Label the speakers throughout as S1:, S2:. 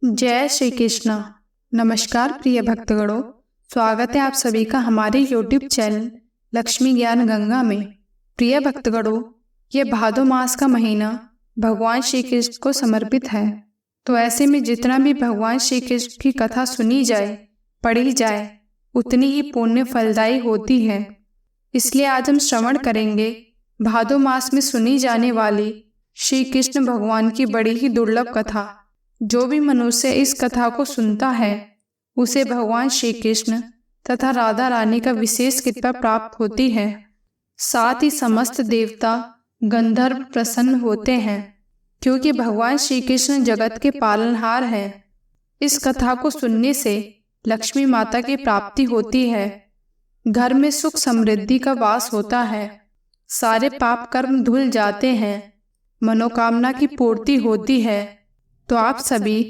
S1: जय श्री कृष्ण। नमस्कार प्रिय भक्तगणों, स्वागत है आप सभी का हमारे YouTube चैनल लक्ष्मी ज्ञान गंगा में। प्रिय भक्तगणों, ये भादो मास का महीना भगवान श्री कृष्ण को समर्पित है। तो ऐसे में जितना भी भगवान श्री कृष्ण की कथा सुनी जाए, पढ़ी जाए, उतनी ही पुण्य फलदायी होती है। इसलिए आज हम श्रवण करेंगे भादो मास में सुनी जाने वाली श्री कृष्ण भगवान की बड़ी ही दुर्लभ कथा। जो भी मनुष्य इस कथा को सुनता है उसे भगवान श्री कृष्ण तथा राधा रानी का विशेष कृपा प्राप्त होती है। साथ ही समस्त देवता गंधर्व प्रसन्न होते हैं, क्योंकि भगवान श्री कृष्ण जगत के पालनहार हैं। इस कथा को सुनने से लक्ष्मी माता की प्राप्ति होती है, घर में सुख समृद्धि का वास होता है, सारे पाप कर्म धुल जाते हैं, मनोकामना की पूर्ति होती है। तो आप सभी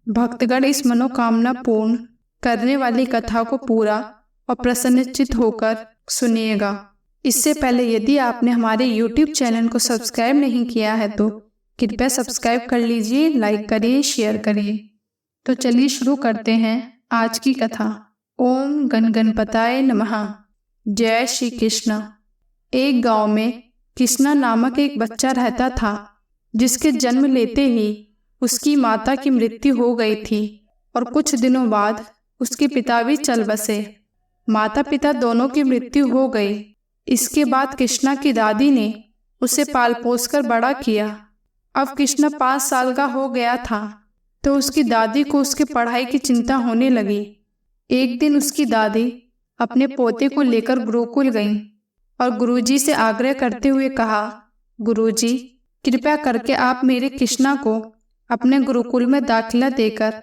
S1: भक्तगण इस मनोकामना पूर्ण करने वाली कथा को पूरा और प्रसन्नचित्त होकर सुनिएगा। इससे पहले यदि आपने हमारे YouTube चैनल को सब्सक्राइब नहीं किया है तो कृपया सब्सक्राइब कर लीजिए, लाइक करिए, शेयर करिए। तो चलिए शुरू करते हैं आज की कथा। ओम गण गणपताय नमः। जय श्री कृष्ण। एक गांव में कृष्णा नामक एक बच्चा रहता था, जिसके जन्म लेते ही उसकी माता की मृत्यु हो गई थी और कुछ दिनों बाद उसके पिता भी चल बसे। माता पिता दोनों की मृत्यु हो गई। इसके बाद कृष्णा की दादी ने उसे पाल पोस कर बड़ा किया। अब कृष्णा 5 साल का हो गया था तो उसकी दादी को उसकी पढ़ाई की चिंता होने लगी। एक दिन उसकी दादी अपने पोते को लेकर गुरुकुल गईं और गुरुजी से आग्रह करते हुए कहा, गुरुजी, कृपया करके आप मेरे कृष्णा को अपने गुरुकुल में दाखिला देकर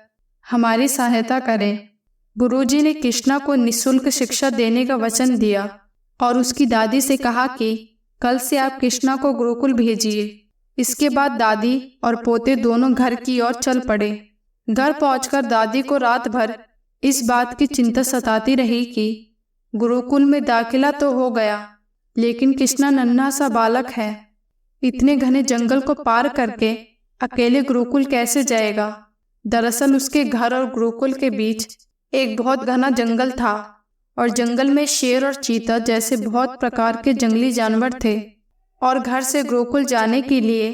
S1: हमारी सहायता करें। गुरुजी ने कृष्णा को निःशुल्क शिक्षा देने का वचन दिया और उसकी दादी से कहा कि कल से आप कृष्णा को गुरुकुल भेजिए। इसके बाद दादी और पोते दोनों घर की ओर चल पड़े। घर पहुंचकर दादी को रात भर इस बात की चिंता सताती रही कि गुरुकुल में दाखिला तो हो गया, लेकिन कृष्णा नन्हा सा बालक है। इतने घने जंगल को पार करके अकेले गुरुकुल कैसे जाएगा। दरअसल उसके घर और गुरुकुल के बीच एक बहुत घना जंगल था और जंगल में शेर और चीता जैसे बहुत प्रकार के जंगली जानवर थे और घर से गुरुकुल जाने के लिए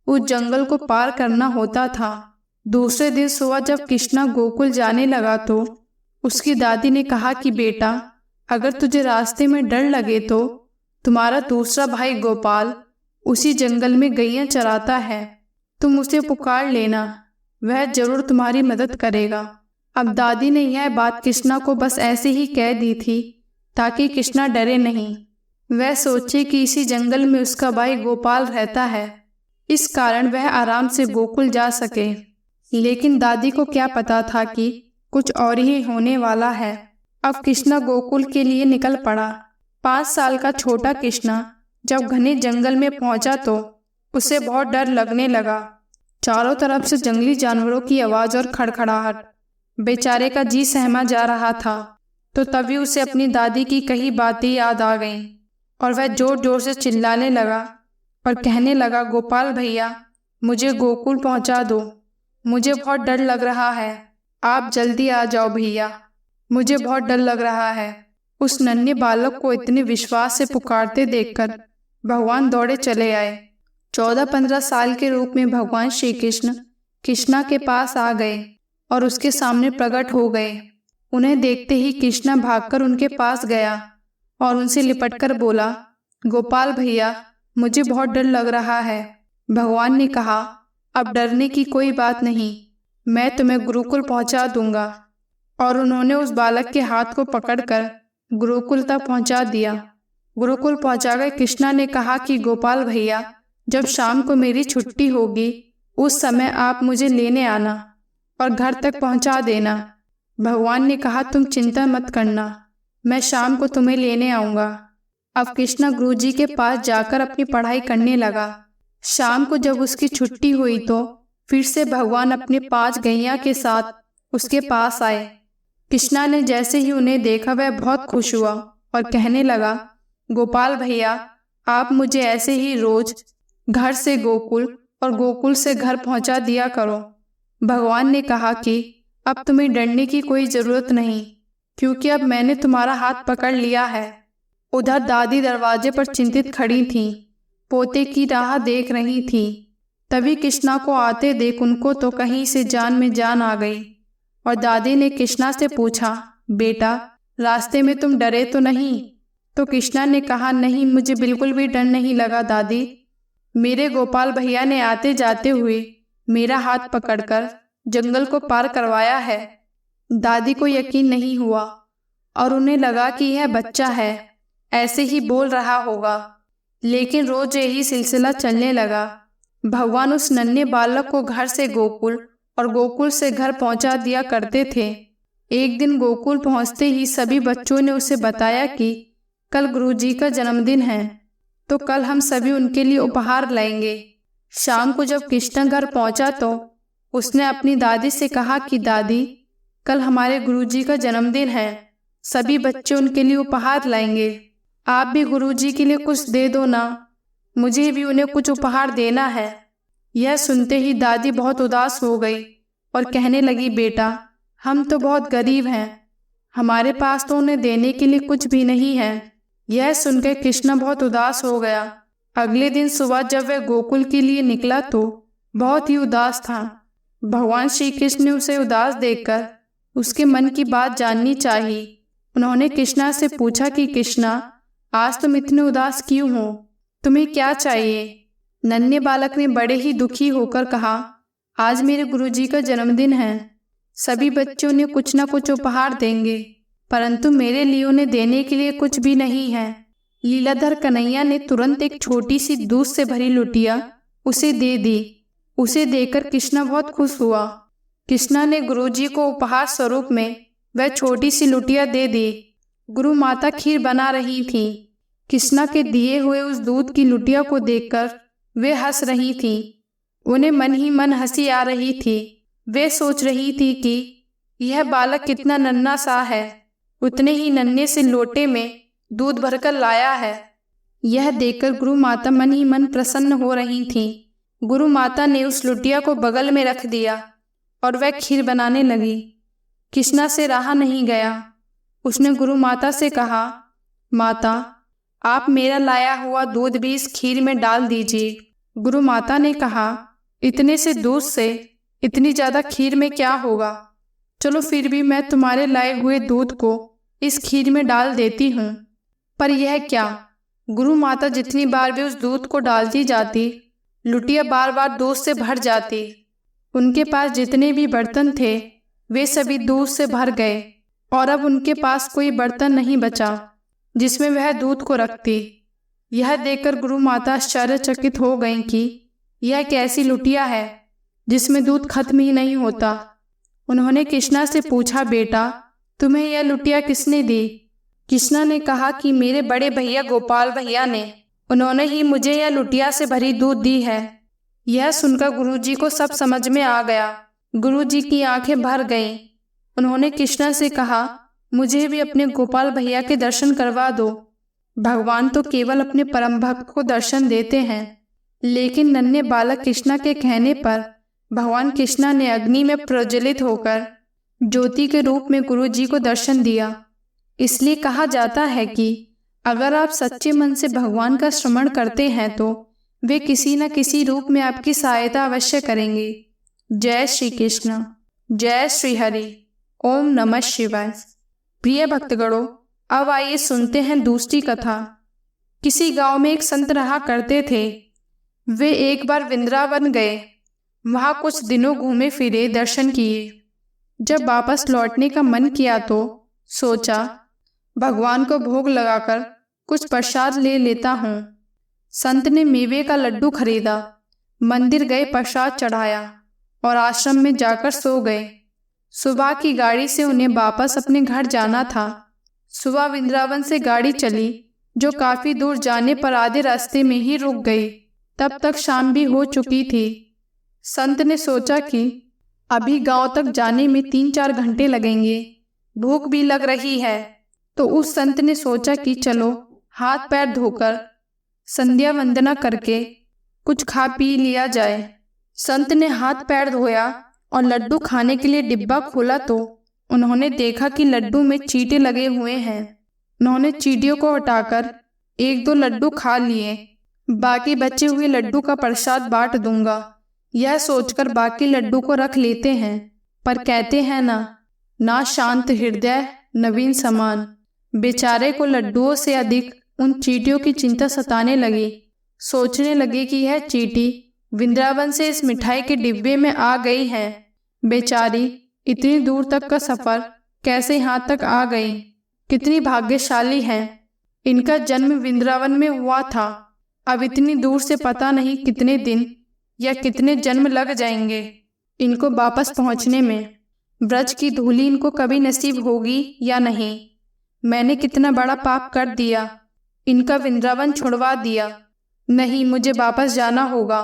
S1: उस जंगल को पार करना होता था। दूसरे दिन सुबह जब कृष्णा गोकुल जाने लगा तो उसकी दादी ने कहा कि बेटा, अगर तुझे रास्ते में डर लगे तो तुम्हारा दूसरा भाई गोपाल उसी जंगल में गैया चराता है, तुम उसे पुकार लेना, वह जरूर तुम्हारी मदद करेगा। अब दादी ने यह बात कृष्णा को बस ऐसे ही कह दी थी ताकि कृष्णा डरे नहीं। वह सोचे कि इसी जंगल में उसका भाई गोपाल रहता है, इस कारण वह आराम से गोकुल जा सके। लेकिन दादी को क्या पता था कि कुछ और ही होने वाला है। अब कृष्णा गोकुल के लिए निकल पड़ा। 5 साल का छोटा कृष्णा जब घने जंगल में पहुंचा तो उसे बहुत डर लगने लगा। चारों तरफ से जंगली जानवरों की आवाज और खड़खड़ाहट। बेचारे का जी सहमा जा रहा था। तो तभी उसे अपनी दादी की कही बातें याद आ गईं और वह जोर जोर से चिल्लाने लगा और कहने लगा, गोपाल भैया, मुझे गोकुल पहुंचा दो, मुझे बहुत डर लग रहा है, आप जल्दी आ जाओ भैया, मुझे बहुत डर लग रहा है। उस नन्हे बालक को इतने विश्वास से पुकारते देखकर भगवान दौड़े चले आए। 14-15 साल के रूप में भगवान श्री कृष्ण कृष्णा के पास आ गए और उसके सामने प्रकट हो गए। उन्हें देखते ही कृष्णा भागकर उनके पास गया और उनसे लिपटकर बोला, गोपाल भैया, मुझे बहुत डर लग रहा है। भगवान ने कहा, अब डरने की कोई बात नहीं, मैं तुम्हें गुरुकुल पहुंचा दूंगा। और उन्होंने उस बालक के हाथ को पकड़कर गुरुकुल तक पहुंचा दिया। गुरुकुल पहुंचाकर कृष्णा ने कहा कि गोपाल भैया, जब शाम को मेरी छुट्टी होगी उस समय आप मुझे लेने आना और घर तक पहुंचा देना। भगवान ने कहा, तुम चिंता मत करना, मैं शाम को तुम्हें लेने आऊँगा। अब कृष्णा गुरुजी के पास जाकर अपनी पढ़ाई करने लगा। शाम को जब उसकी छुट्टी हुई तो फिर से भगवान अपने 5 गैया के साथ उसके पास आए। कृष्णा ने जैसे ही उन्हें देखा वह बहुत खुश हुआ और कहने लगा, गोपाल भैया, आप मुझे ऐसे ही रोज घर से गोकुल और गोकुल से घर पहुंचा दिया करो। भगवान ने कहा कि अब तुम्हें डरने की कोई जरूरत नहीं, क्योंकि अब मैंने तुम्हारा हाथ पकड़ लिया है। उधर दादी दरवाजे पर चिंतित खड़ी थीं, पोते की राह देख रही थीं। तभी कृष्णा को आते देख उनको तो कहीं से जान में जान आ गई और दादी ने कृष्णा से पूछा, बेटा रास्ते में तुम डरे तो नहीं? तो कृष्णा ने कहा, नहीं, मुझे बिल्कुल भी डर नहीं लगा दादी। मेरे गोपाल भैया ने आते जाते हुए मेरा हाथ पकड़कर जंगल को पार करवाया है। दादी को यकीन नहीं हुआ और उन्हें लगा कि यह बच्चा है, ऐसे ही बोल रहा होगा। लेकिन रोज यही सिलसिला चलने लगा। भगवान उस नन्हे बालक को घर से गोकुल और गोकुल से घर पहुंचा दिया करते थे। एक दिन गोकुल पहुंचते ही सभी बच्चों ने उसे बताया कि कल गुरुजी का जन्मदिन है, तो कल हम सभी उनके लिए उपहार लाएंगे। शाम को जब कृष्णा घर पहुंचा तो उसने अपनी दादी से कहा कि दादी, कल हमारे गुरुजी का जन्मदिन है, सभी बच्चे उनके लिए उपहार लाएंगे। आप भी गुरुजी के लिए कुछ दे दो ना, मुझे भी उन्हें कुछ उपहार देना है। यह सुनते ही दादी बहुत उदास हो गई और कहने लगी, बेटा हम तो बहुत गरीब हैं, हमारे पास तो उन्हें देने के लिए कुछ भी नहीं है। यह सुनकर कृष्णा बहुत उदास हो गया। अगले दिन सुबह जब वह गोकुल के लिए निकला तो बहुत ही उदास था। भगवान श्री कृष्ण ने उसे उदास देखकर उसके मन की बात जाननी चाहिए। उन्होंने कृष्णा से पूछा कि कृष्णा, आज तुम इतने उदास क्यों हो? तुम्हें क्या चाहिए? नन्हे बालक ने बड़े ही दुखी होकर कहा, आज मेरे गुरुजी का जन्मदिन है, सभी बच्चों ने कुछ न कुछ उपहार देंगे, परंतु मेरे लिए उन्हें देने के लिए कुछ भी नहीं है। लीलाधर कन्हैया ने तुरंत एक छोटी सी दूध से भरी लुटिया उसे दे दी। उसे देकर कृष्णा बहुत खुश हुआ। कृष्णा ने गुरुजी को उपहार स्वरूप में वह छोटी सी लुटिया दे दी। गुरु माता खीर बना रही थी। कृष्णा के दिए हुए उस दूध की लुटिया को देखकर वे हंस रही थी। उन्हें मन ही मन हंसी आ रही थी। वे सोच रही थी कि यह बालक कितना नन्हा सा है, उतने ही नन्हे से लोटे में दूध भरकर लाया है। यह देखकर गुरु माता मन ही मन प्रसन्न हो रही थीं। गुरु माता ने उस लुटिया को बगल में रख दिया और वह खीर बनाने लगी। कृष्णा से रहा नहीं गया। उसने गुरु माता से कहा, माता आप मेरा लाया हुआ दूध भी इस खीर में डाल दीजिए। गुरु माता ने कहा, इतने से दूध से इतनी ज्यादा खीर में क्या होगा? चलो फिर भी मैं तुम्हारे लाए हुए दूध को इस खीर में डाल देती हूँ। पर यह क्या? गुरु माता जितनी बार भी उस दूध को डालती जाती, लुटिया बार बार दूध से भर जाती। उनके पास जितने भी बर्तन थे वे सभी दूध से भर गए और अब उनके पास कोई बर्तन नहीं बचा जिसमें वह दूध को रखती। यह देखकर गुरु माता आश्चर्यचकित हो गईं कि यह कैसी लुटिया है जिसमें दूध खत्म ही नहीं होता। उन्होंने कृष्णा से पूछा, बेटा तुम्हें यह लुटिया किसने दी? कृष्णा ने कहा कि मेरे बड़े भैया गोपाल भैया ने, उन्होंने ही मुझे यह लुटिया से भरी दूध दी है। यह सुनकर गुरुजी को सब समझ में आ गया। गुरुजी की आंखें भर गईं। उन्होंने कृष्णा से कहा, मुझे भी अपने गोपाल भैया के दर्शन करवा दो। भगवान तो केवल अपने परम भक्त को दर्शन देते हैं। लेकिन नन्हे बालक कृष्णा के कहने पर भगवान कृष्णा ने अग्नि में प्रज्वलित होकर ज्योति के रूप में गुरुजी को दर्शन दिया। इसलिए कहा जाता है कि अगर आप सच्चे मन से भगवान का श्रवण करते हैं तो वे किसी न किसी रूप में आपकी सहायता अवश्य करेंगे। जय श्री कृष्ण, जय श्री हरि, ओम नमः शिवाय। प्रिय भक्तगणों, अब आइए सुनते हैं दूसरी कथा। किसी गांव में एक संत रहा करते थे। वे एक बार वृंदावन गए। वहां कुछ दिनों घूमे फिरे, दर्शन किए। जब वापस लौटने का मन किया तो सोचा भगवान को भोग लगाकर कुछ प्रसाद ले लेता हूँ। संत ने मेवे का लड्डू खरीदा, मंदिर गए, प्रसाद चढ़ाया और आश्रम में जाकर सो गए। सुबह की गाड़ी से उन्हें वापस अपने घर जाना था। सुबह वृंदावन से गाड़ी चली जो काफी दूर जाने पर आधे रास्ते में ही रुक गई। तब तक शाम भी हो चुकी थी। संत ने सोचा कि अभी गांव तक जाने में 3-4 घंटे लगेंगे, भूख भी लग रही है। तो उस संत ने सोचा कि चलो हाथ पैर धोकर संध्या वंदना करके कुछ खा पी लिया जाए। संत ने हाथ पैर धोया और लड्डू खाने के लिए डिब्बा खोला तो उन्होंने देखा कि लड्डू में चींटे लगे हुए हैं। उन्होंने चींटियों को हटाकर 1-2 लड्डू खा लिए। बाकी बचे हुए लड्डू का प्रसाद बांट दूंगा, यह सोचकर बाकी लड्डू को रख लेते हैं। पर कहते हैं ना शांत हृदय नवीन समान। बेचारे को लड्डुओं से अधिक उन चींटियों की चिंता सताने लगी। सोचने लगे कि यह चींटी वृंदावन से इस मिठाई के डिब्बे में आ गई है। बेचारी इतनी दूर तक का सफर कैसे यहाँ तक आ गई। कितनी भाग्यशाली है। इनका जन्म वृंदावन में हुआ था। अब इतनी दूर से पता नहीं कितने दिन या कितने जन्म लग जाएंगे इनको वापस पहुँचने में। ब्रज की धूली इनको कभी नसीब होगी या नहीं। मैंने कितना बड़ा पाप कर दिया, इनका वृंदावन छुड़वा दिया। नहीं, मुझे वापस जाना होगा।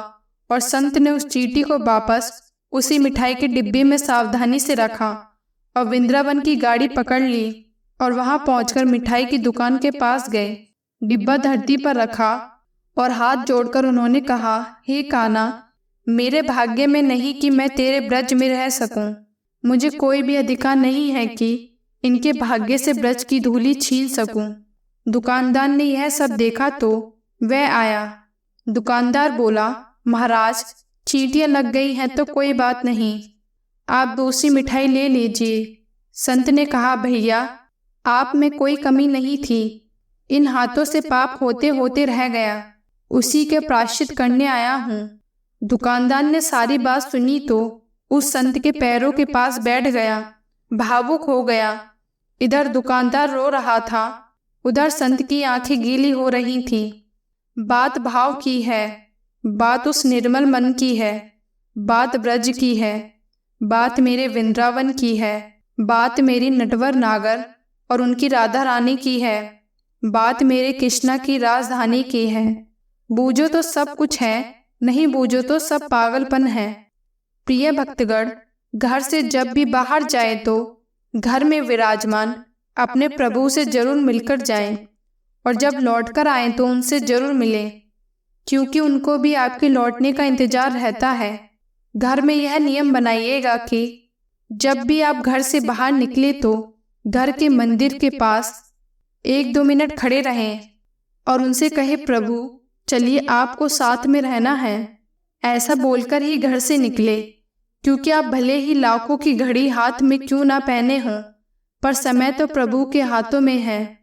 S1: और संत ने उस चींटी को वापस उसी मिठाई के डिब्बे में सावधानी से रखा और वृंदावन की गाड़ी पकड़ ली और वहां पहुंचकर मिठाई की दुकान के पास गए। डिब्बा धरती पर रखा और हाथ जोड़कर उन्होंने कहा, हे कान्हा, मेरे भाग्य में नहीं कि मैं तेरे ब्रज में रह सकूं। मुझे कोई भी अधिकार नहीं है कि इनके भाग्य से ब्रज की धूली छीन सकूं। दुकानदार ने यह सब देखा तो वह आया। दुकानदार बोला, महाराज, चींटियां लग गई हैं तो कोई बात नहीं, आप दूसरी मिठाई ले लीजिए। संत ने कहा, भैया, आप में कोई कमी नहीं थी। इन हाथों से पाप होते होते रह गया, उसी के प्रायश्चित करने आया हूँ। दुकानदार ने सारी बात सुनी तो उस संत के पैरों के पास बैठ गया, भावुक हो गया। इधर दुकानदार रो रहा था, उधर संत की आंखें गीली हो रही थी। बात भाव की है, बात उस निर्मल मन की है, बात ब्रज की है, बात मेरे वृंदावन की है, बात मेरी नटवर नागर और उनकी राधा रानी की है, बात मेरे कृष्णा की राजधानी की है। बूझो तो सब कुछ है, नहीं बूझो तो सब पागलपन है। प्रिय भक्तगण, घर से जब भी बाहर जाए तो घर में विराजमान अपने प्रभु से जरूर मिलकर जाएं और जब लौटकर आएं तो उनसे जरूर मिलें, क्योंकि उनको भी आपके लौटने का इंतजार रहता है। घर में यह नियम बनाइएगा कि जब भी आप घर से बाहर निकले तो घर के मंदिर के पास 1-2 मिनट खड़े रहें और उनसे कहे, प्रभु चलिए आपको साथ में रहना है। ऐसा बोलकर ही घर से निकले, क्योंकि आप भले ही लाखों की घड़ी हाथ में क्यों ना पहने हों, पर समय तो प्रभु के हाथों में है।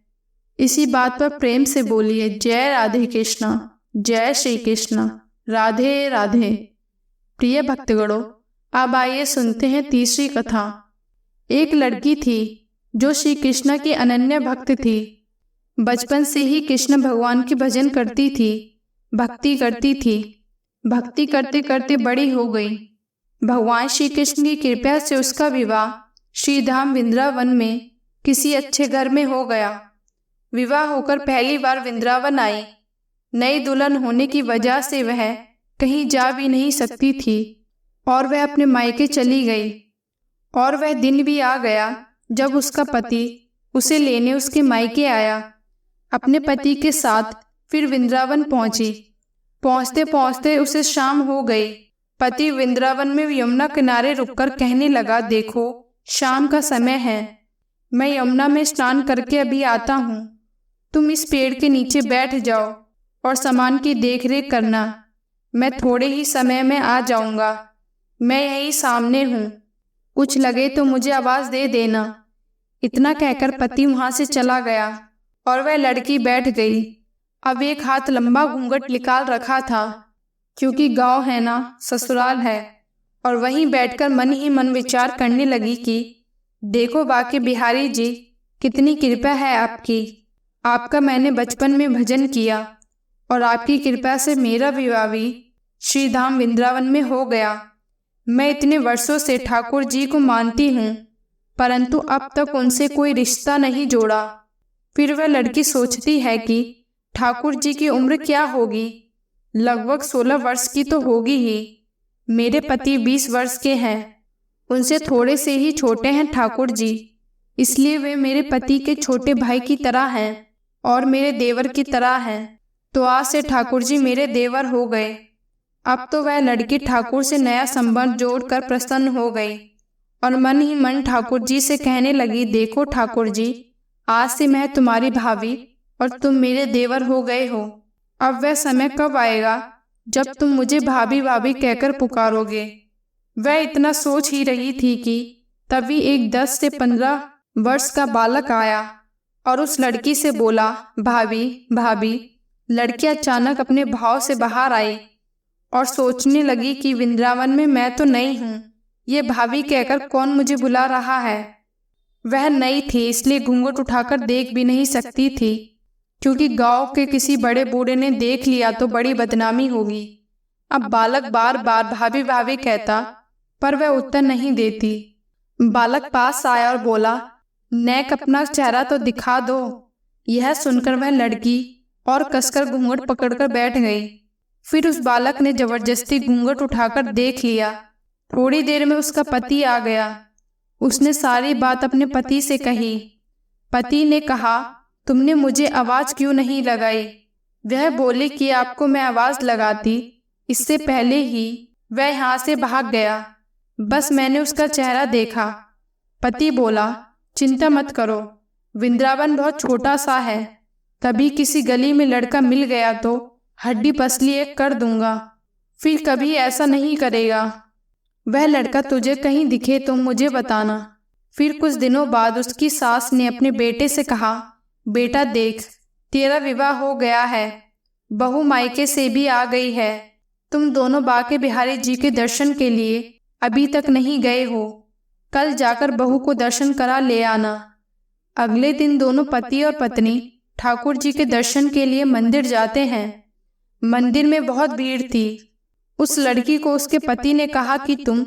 S1: इसी बात पर प्रेम से बोलिए, जय राधे कृष्णा, जय श्री कृष्णा, राधे राधे। प्रिय भक्तगणों, अब आइए सुनते हैं तीसरी कथा। एक लड़की थी जो श्री कृष्ण की अनन्य भक्त थी। बचपन से ही कृष्ण भगवान की भजन करती थी, भक्ति करती थी। भक्ति करते करते बड़ी हो गई। भगवान श्री कृष्ण की कृपा से उसका विवाह श्रीधाम वृंदावन में किसी अच्छे घर में हो गया। विवाह होकर पहली बार वृंदावन आई। नई दुल्हन होने की वजह से वह कहीं जा भी नहीं सकती थी और वह अपने मायके चली गई। और वह दिन भी आ गया जब उसका पति उसे लेने उसके मायके आया। अपने पति के साथ फिर वृंदावन पहुंची। पहुंचते पहुंचते उसे शाम हो गई। पति वृंदावन में यमुना किनारे रुककर कहने लगा, देखो शाम का समय है, मैं यमुना में स्नान करके अभी आता हूँ। तुम इस पेड़ के नीचे बैठ जाओ और सामान की देखरेख करना। मैं थोड़े ही समय में आ जाऊंगा। मैं यही सामने हूँ, कुछ लगे तो मुझे आवाज़ दे देना। इतना कहकर पति वहाँ से चला गया और वह लड़की बैठ गई। अब एक हाथ लंबा घूंघट निकाल रखा था, क्योंकि गांव है ना, ससुराल है। और वहीं बैठकर मन ही मन विचार करने लगी कि देखो बाके बिहारी जी, कितनी कृपा है आपकी। आपका मैंने बचपन में भजन किया और आपकी कृपा से मेरा विवाह भी श्रीधाम वृंदावन में हो गया। मैं इतने वर्षों से ठाकुर जी को मानती हूँ, परंतु अब तक उनसे कोई रिश्ता नहीं जोड़ा। फिर वह लड़की सोचती है कि ठाकुर जी की उम्र क्या होगी, लगभग 16 वर्ष की तो होगी ही। मेरे पति 20 वर्ष के हैं, उनसे थोड़े से ही छोटे हैं ठाकुर जी, इसलिए वे मेरे पति के छोटे भाई की तरह हैं और मेरे देवर की तरह हैं। तो आज से ठाकुर जी मेरे देवर हो गए। अब तो वह लड़की ठाकुर से नया संबंध जोड़कर प्रसन्न हो गई और मन ही मन ठाकुर जी से कहने लगी, देखो ठाकुर जी, आज से मैं तुम्हारी भाभी और तुम मेरे देवर हो गए हो। अब वह समय कब आएगा जब तुम मुझे भाभी भाभी कहकर पुकारोगे। वह इतना सोच ही रही थी कि तभी एक 10 से 15 वर्ष का बालक आया और उस लड़की से बोला, भाभी भाभी। लड़की अचानक अपने भाव से बाहर आई और सोचने लगी कि वृंदावन में मैं तो नई हूँ, ये भाभी कहकर कौन मुझे बुला रहा है। वह नई थी इसलिए घूंघट उठाकर देख भी नहीं सकती थी, क्योंकि गांव के किसी बड़े बूढ़े ने देख लिया तो बड़ी बदनामी होगी। अब बालक बार बार भाभी भाभी कहता, पर वह उत्तर नहीं देती। बालक पास आया और बोला, नेक अपना चेहरा तो दिखा दो। यह सुनकर वह लड़की और कसकर घूंघट पकड़कर बैठ गई। फिर उस बालक ने जबरदस्ती घूंघट उठाकर देख लिया। थोड़ी देर में उसका पति आ गया। उसने सारी बात अपने पति से कही। पति ने कहा, तुमने मुझे आवाज क्यों नहीं लगाई। वह बोली कि आपको मैं आवाज लगाती इससे पहले ही वह यहाँ से भाग गया, बस मैंने उसका चेहरा देखा। पति बोला, चिंता मत करो, वृंदावन बहुत छोटा सा है, तभी किसी गली में लड़का मिल गया तो हड्डी पसली एक कर दूंगा, फिर कभी ऐसा नहीं करेगा। वह लड़का तुझे कहीं दिखे तो मुझे बताना। फिर कुछ दिनों बाद उसकी सास ने अपने बेटे से कहा, बेटा देख, तेरा विवाह हो गया है, बहू मायके से भी आ गई है, तुम दोनों बाके बिहारी जी के दर्शन के लिए अभी तक नहीं गए हो, कल जाकर बहू को दर्शन करा ले आना। अगले दिन दोनों पति और पत्नी ठाकुर जी के दर्शन के लिए मंदिर जाते हैं। मंदिर में बहुत भीड़ थी। उस लड़की को उसके पति ने कहा कि तुम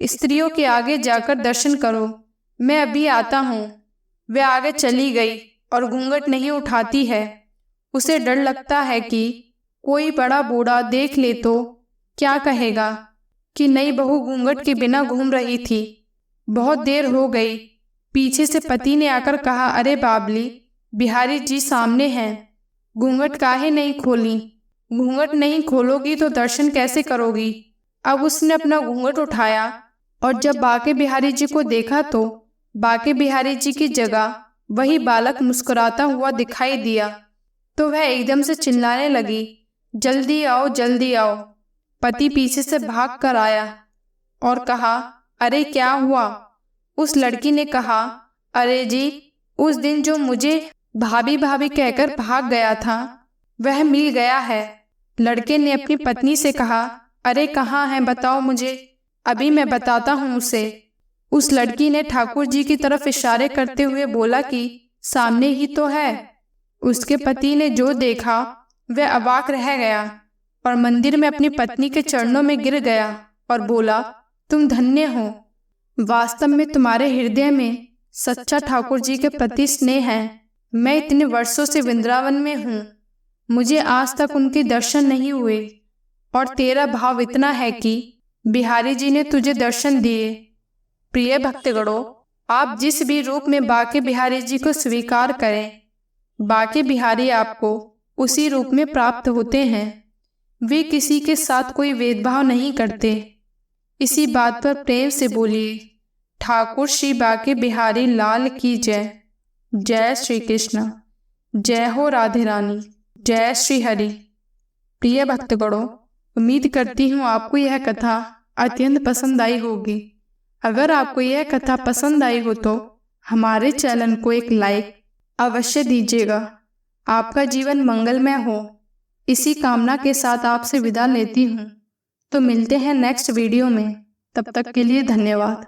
S1: स्त्रियों के आगे जाकर दर्शन करो, मैं अभी आता हूँ। वह आगे चली गई और घूंघट नहीं उठाती है। उसे डर लगता है कि कोई बड़ा बूढ़ा देख ले तो क्या कहेगा कि नई बहू घूंघट के बिना घूम रही थी। बहुत देर हो गई। पीछे से पति ने आकर कहा, अरे बाबली, बिहारी जी सामने हैं, घूंघट काहे नहीं खोली। घूंघट नहीं खोलोगी तो दर्शन कैसे करोगी। अब उसने अपना घूंघट उठाया और जब बाके बिहारी जी को देखा तो बाके बिहारी जी की जगह वही बालक मुस्कुराता हुआ दिखाई दिया। तो वह एकदम से चिल्लाने लगी, जल्दी आओ जल्दी आओ। पति पीछे से भाग कर आया और कहा, अरे क्या हुआ। उस लड़की ने कहा, अरे जी, उस दिन जो मुझे भाभी भाभी कहकर भाग गया था वह मिल गया है। लड़के ने अपनी पत्नी से कहा, अरे कहाँ है बताओ मुझे, अभी मैं बताता हूँ उसे। उस लड़की ने ठाकुर जी की तरफ इशारे करते हुए बोला कि सामने ही तो है। उसके पति ने जो देखा वह अवाक रह गया और मंदिर में अपनी पत्नी के चरणों में गिर गया और बोला, तुम धन्य हो, वास्तव में तुम्हारे हृदय में सच्चा ठाकुर जी के प्रति स्नेह है। मैं इतने वर्षों से वृंदावन में हूँ, मुझे आज तक उनके दर्शन नहीं हुए और तेरा भाव इतना है कि बिहारी जी ने तुझे दर्शन दिए। प्रिय भक्तगणों, आप जिस भी रूप में बाके बिहारी जी को स्वीकार करें, बाके बिहारी आपको उसी रूप में प्राप्त होते हैं। वे किसी के साथ कोई भेदभाव नहीं करते। इसी बात पर प्रेम से बोलिए, ठाकुर श्री बाके बिहारी लाल की जय। जय श्री कृष्ण। जय हो राधे रानी। जय श्री हरि। प्रिय भक्तगणों, उम्मीद करती हूँ आपको यह कथा अत्यंत पसंद आई होगी। अगर आपको यह कथा पसंद आई हो तो हमारे चैनल को एक लाइक अवश्य दीजिएगा। आपका जीवन मंगलमय हो, इसी कामना के साथ आपसे विदा लेती हूँ। तो मिलते हैं नेक्स्ट वीडियो में, तब तक के लिए धन्यवाद।